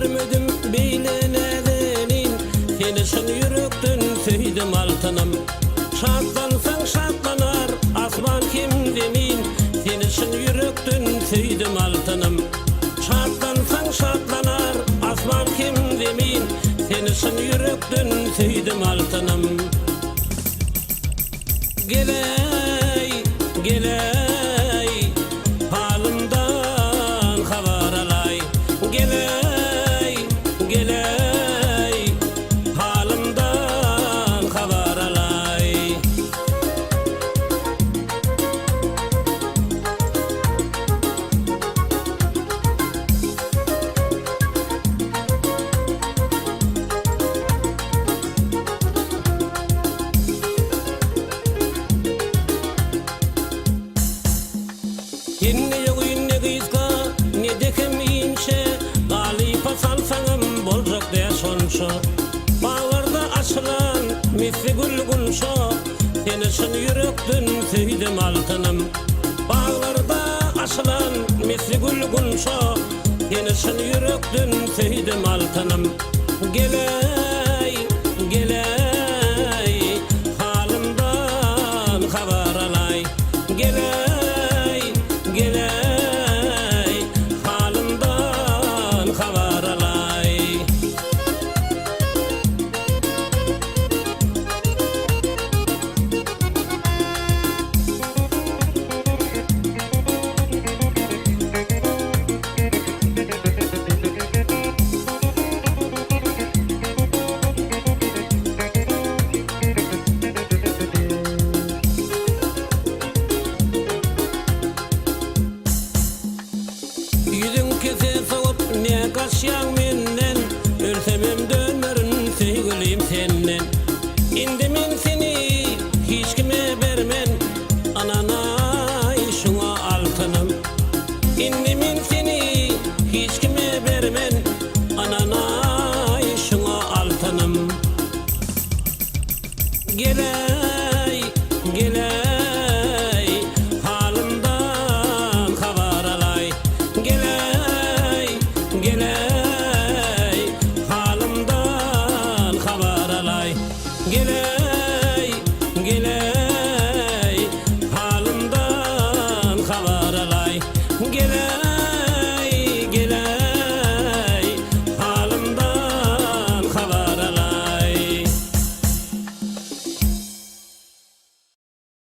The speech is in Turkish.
görmedim beylenedenin, seni şın yürekten söydüm altınım. Şatlansan şatlanar asman kim demin, seni şın yürekten söydüm altınım. Şatlansan şatlanar asman kim demin, seni şın yürekten söydüm altınım. Geley, geley, halımdan haber alay. Geley, geley, halımdan haber alay. Yine yok yine gizga, ne dekem inşe, galipa salsanım bolcak de sonşa. Bağlarda açılan misli gülgünşa, seni şın yürekten söydüm altınım. Bağlarda açılan misli gülgünşa, seni şın yürekten söydüm altınım. Geley, geley, halımdan haber alay. Geley, geley, halımdan haber alay. Yüzün kese soğup ne kaşyan menden, ölsem hem dönmerin sevgilim senden. Indi men seni hiç kime bermen, ananay şuna altınım. Indi men seni hiç kime bermen, ananay şuna altınım. Geley, geley, halımdan haber alay. Geley, geley, halımdan haber alay. Geley, geley, halımdan haber alay. Geley.